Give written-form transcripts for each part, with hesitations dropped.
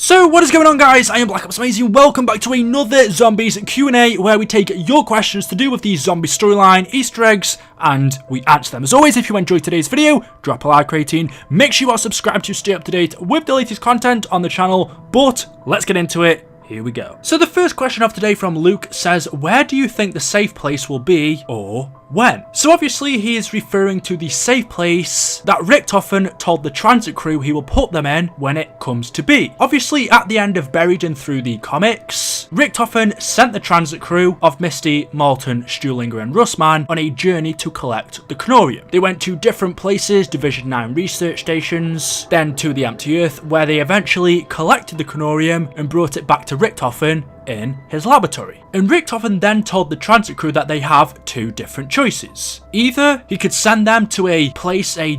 So what is going on, guys? I am Black Ops Amazing. Welcome back to another Zombies Q&A where we take your questions to do with the zombie storyline, Easter eggs, and we answer them. As always, if you enjoyed today's video, drop a like rating. Make sure you are subscribed to stay up to date with the latest content on the channel. But let's get into it. Here we go. So the first question of today from Luke says, where do you think the safe place will be, or when? So obviously he is referring to the safe place that Richtofen told the transit crew he will put them in when it comes to be. Obviously at the end of Buried and through the comics, Richtofen sent the transit crew of Misty, Malton, Stuhlinger and Russman on a journey to collect the Canorium. They went to different places, Division 9 research stations, then to the Empty Earth, where they eventually collected the Canorium and brought it back to Richtofen in his laboratory. And Richtofen then told the transit crew that they have two different choices. Either he could send them to a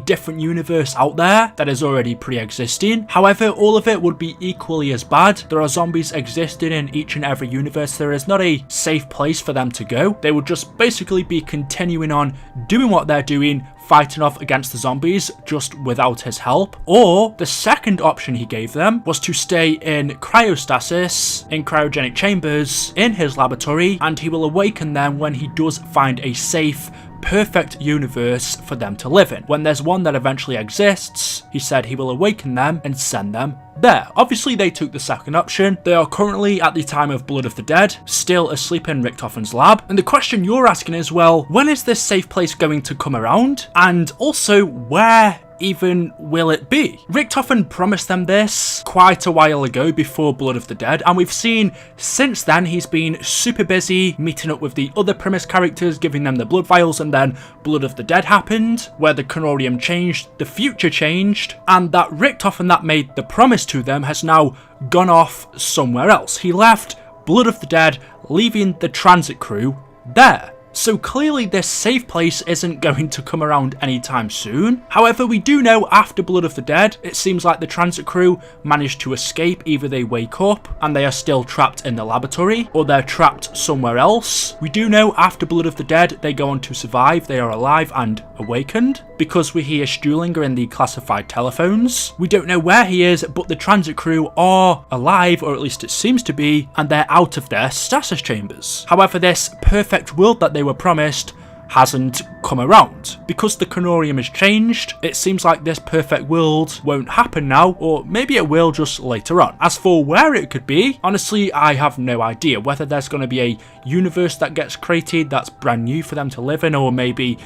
different universe out there that is already pre-existing. However, all of it would be equally as bad. There are zombies existing in each and every universe. There is not a safe place for them to go. They would just basically be continuing on doing what they're doing, fighting off against the zombies just without his help. Or the second option he gave them was to stay in cryostasis, in cryogenic chambers in his laboratory, and he will awaken them when he does find a safe, perfect universe for them to live in. When there's one that eventually exists, he said he will awaken them and send them there. Obviously they took the second option. They are currently, at the time of Blood of the Dead, still asleep in Richtofen's lab. And the question you're asking is, well, when is this safe place going to come around? And also, where even will it be? Richtofen promised them this quite a while ago before Blood of the Dead, and we've seen since then he's been super busy meeting up with the other premise characters, giving them the blood vials, and then Blood of the Dead happened, where the Canorium changed, the future changed, and that Richtofen that made the promise to them has now gone off somewhere else. He left Blood of the Dead, leaving the transit crew there. So clearly this safe place isn't going to come around anytime soon. However, we do know after Blood of the Dead, it seems like the transit crew managed to escape. Either they wake up and they are still trapped in the laboratory, or they're trapped somewhere else. We do know after Blood of the Dead, they go on to survive. They are alive and awakened, because we hear Stuhlinger in the classified telephones. We don't know where he is, but the transit crew are alive, or at least it seems to be, and they're out of their stasis chambers. However, this perfect world that they were promised hasn't come around. Because the Canorium has changed, it seems like this perfect world won't happen now, or maybe it will just later on. As for where it could be, honestly, I have no idea. Whether there's going to be a universe that gets created that's brand new for them to live in, or maybe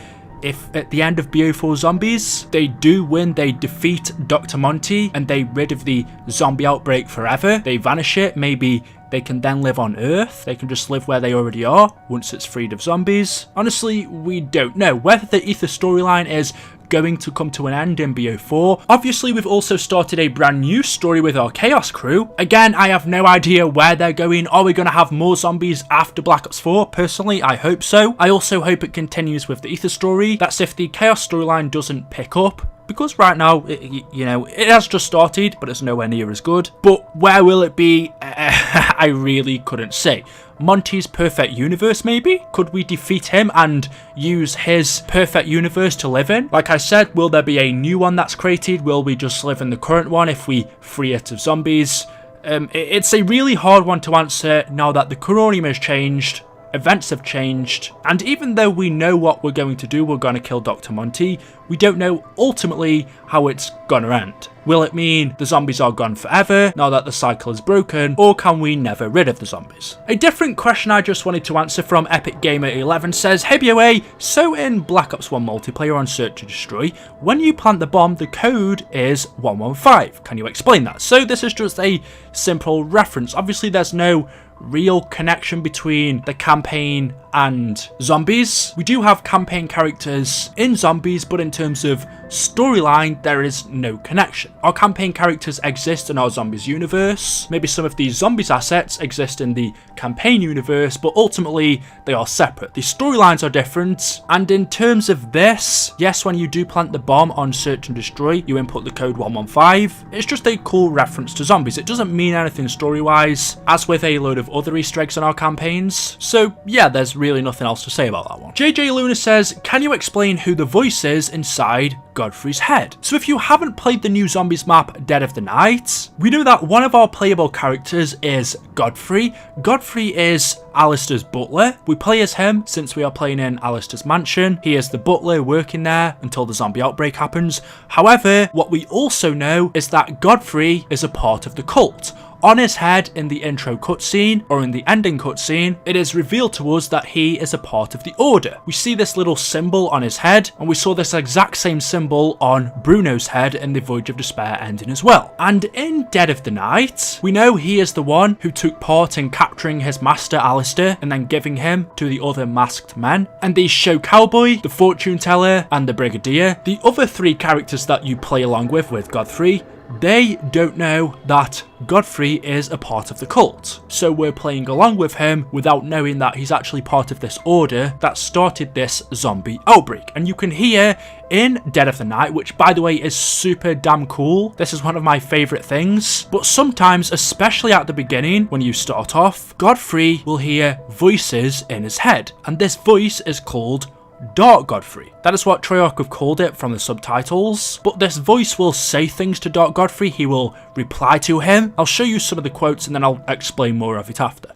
if at the end of BO4 Zombies, they do win, they defeat Dr. Monty, and they rid of the zombie outbreak forever, they vanish it, maybe they can then live on Earth. They can just live where they already are once it's freed of zombies. Honestly, we don't know. Whether the Ether storyline is going to come to an end in BO4. Obviously, we've also started a brand new story with our Chaos crew. Again, I have no idea where they're going. Are we going to have more zombies after Black Ops 4? Personally, I hope so. I also hope it continues with the Ether story. That's if the Chaos storyline doesn't pick up. Because right now, it has just started, but it's nowhere near as good. But where will it be? I really couldn't say. Monty's perfect universe, maybe? Could we defeat him and use his perfect universe to live in? Like I said, will there be a new one that's created? Will we just live in the current one if we free it of zombies? It's a really hard one to answer now that the Canorium has changed. Events have changed, and even though we know what we're going to do, we're going to kill Dr. Monty, we don't know ultimately how it's gonna end. Will it mean the zombies are gone forever now that the cycle is broken, or can we never rid of the zombies? A different question I just wanted to answer from Epic Gamer 11 says, hey BOA, so in Black Ops 1 multiplayer on Search and Destroy, when you plant the bomb, the code is 115. Can you explain that? So this is just a simple reference. Obviously there's no real connection between the campaign and zombies. We do have campaign characters in zombies, but in terms of storyline, there is no connection. Our campaign characters exist in our zombies universe. Maybe some of these zombies assets exist in the campaign universe, but ultimately they are separate. The storylines are different. And in terms of this, yes, when you do plant the bomb on Search and Destroy, you input the code 115. It's just a cool reference to zombies. It doesn't mean anything story-wise, as with a load of other Easter eggs in our campaigns. So yeah, there's really nothing else to say about that one. JJ Luna says, can you explain who the voice is inside Godfrey's head? So if you haven't played the new Zombies map, Dead of the Night, we know that one of our playable characters is Godfrey. Godfrey is Alistair's butler. We play as him since we are playing in Alistair's mansion. He is the butler working there until the zombie outbreak happens. However, what we also know is that Godfrey is a part of the cult. On his head in the intro cutscene, or in the ending cutscene, it is revealed to us that he is a part of the Order. We see this little symbol on his head, and we saw this exact same symbol on Bruno's head in the Voyage of Despair ending as well. And in Dead of the Night, we know he is the one who took part in capturing his master Alistair and then giving him to the other masked men. And the show cowboy, the fortune teller, and the brigadier, the other three characters that you play along with Godfrey, they don't know that Godfrey is a part of the cult. So we're playing along with him without knowing that he's actually part of this order that started this zombie outbreak. And you can hear in Dead of the Night, which by the way is super damn cool. This is one of my favourite things. But sometimes, especially at the beginning, when you start off, Godfrey will hear voices in his head. And this voice is called Dark Godfrey. That is what Treyarch have called it from the subtitles. But this voice will say things to Dark Godfrey. He will reply to him. I'll show you some of the quotes and then I'll explain more of it after.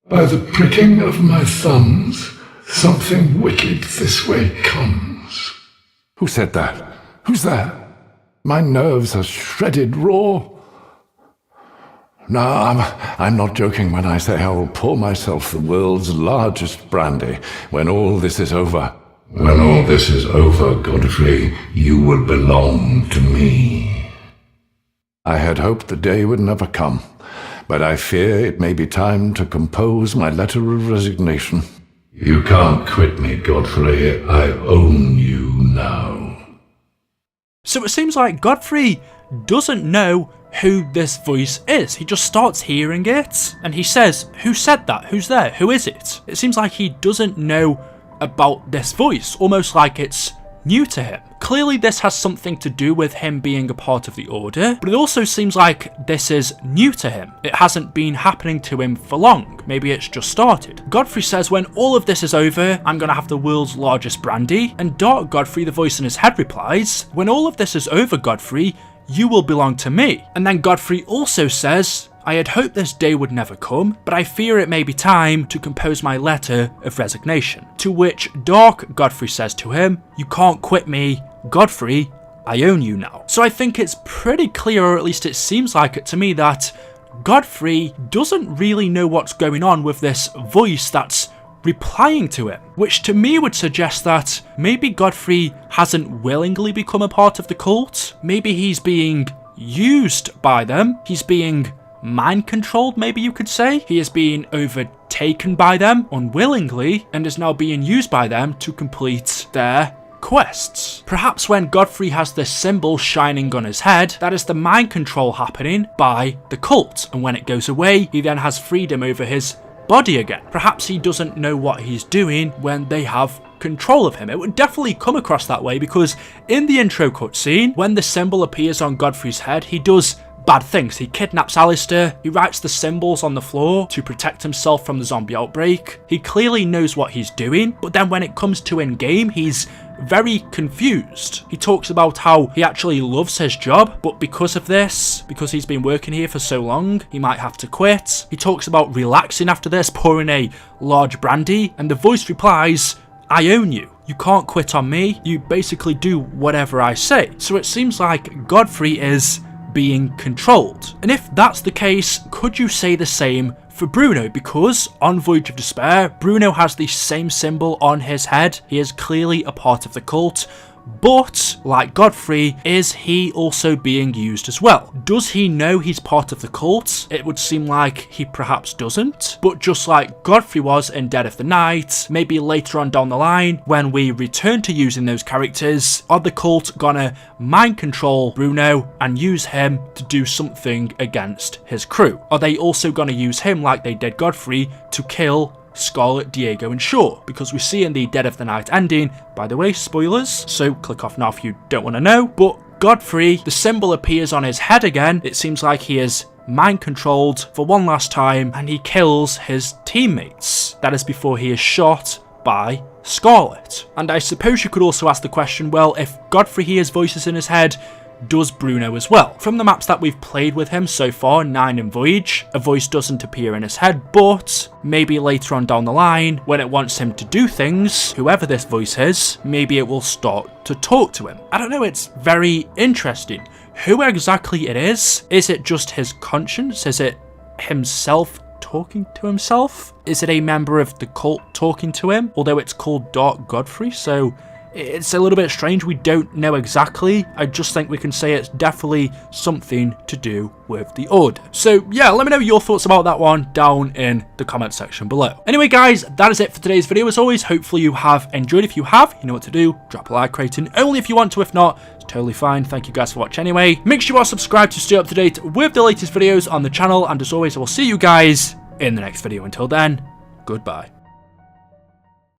By the pricking of my thumbs, something wicked this way comes. Who said that? Who's that? My nerves are shredded raw. No, I'm not joking when I say I will pour myself the world's largest brandy when all this is over. When all this is over, Godfrey, you will belong to me. I had hoped the day would never come, but I fear it may be time to compose my letter of resignation. You can't quit me, Godfrey. I own you now. So it seems like Godfrey doesn't know who this voice is. He just starts hearing it and he says, who said that? Who's there? Who is it? It seems like he doesn't know about this voice, almost like it's new to him. Clearly this has something to do with him being a part of the Order, but it also seems like this is new to him. It hasn't been happening to him for long. Maybe it's just started. Godfrey says, when all of this is over, I'm gonna have the world's largest brandy. And Dark Godfrey, the voice in his head, replies, when all of this is over, Godfrey, you will belong to me. And then Godfrey also says, I had hoped this day would never come, but I fear it may be time to compose my letter of resignation. To which Dark Godfrey says to him, you can't quit me, Godfrey, I own you now. So I think it's pretty clear, or at least it seems like it to me, that Godfrey doesn't really know what's going on with this voice that's replying to him, which to me would suggest that maybe Godfrey hasn't willingly become a part of the cult. Maybe he's being used by them. He's being mind controlled, maybe you could say. He is being overtaken by them unwillingly and is now being used by them to complete their quests. Perhaps when Godfrey has this symbol shining on his head, that is the mind control happening by the cult, and when it goes away, he then has freedom over his body again. Perhaps he doesn't know what he's doing when they have control of him. It would definitely come across that way because in the intro cutscene, when the symbol appears on Godfrey's head, he does bad things. He kidnaps Alistair, he writes the symbols on the floor to protect himself from the zombie outbreak. He clearly knows what he's doing, but then when it comes to in-game, he's very confused. He talks about how he actually loves his job, but because of this, because he's been working here for so long, he might have to quit. He talks about relaxing after this, pouring a large brandy, and the voice replies, I own you. You can't quit on me. You basically do whatever I say. So it seems like Godfrey is being controlled. And if that's the case, could you say the same for Bruno? Because on Voyage of Despair, Bruno has the same symbol on his head. He is clearly a part of the cult. But, like Godfrey, is he also being used as well? Does he know he's part of the cult? It would seem like he perhaps doesn't. But just like Godfrey was in Dead of the Night, maybe later on down the line, when we return to using those characters, are the cult gonna mind control Bruno and use him to do something against his crew? Are they also gonna use him like they did Godfrey to kill Scarlet, Diego and Shaw? Because we see in the Dead of the Night ending, by the way, spoilers, so click off now if you don't want to know, but Godfrey, the symbol appears on his head again. It seems like he is mind controlled for one last time and he kills his teammates. That is before he is shot by Scarlet. And I suppose you could also ask the question, well, if Godfrey hears voices in his head, does Bruno as well? From the maps that we've played with him so far, 9 and Voyage, a voice doesn't appear in his head, but maybe later on down the line, when it wants him to do things, whoever this voice is, maybe it will start to talk to him. I don't know, it's very interesting. Who exactly it is it just his conscience? Is it himself talking to himself? Is it a member of the cult talking to him? Although it's called Dark Godfrey, so it's a little bit strange. We don't know exactly. I just think we can say it's definitely something to do with the Order. So yeah, let me know your thoughts about that one down in the comment section below. Anyway guys, that is it for today's video as always. Hopefully you have enjoyed. If you have, you know what to do. Drop a like rating only if you want to. If not, it's totally fine. Thank you guys for watching anyway. Make sure you are subscribed to stay up to date with the latest videos on the channel. And as always, I will see you guys in the next video. Until then, goodbye.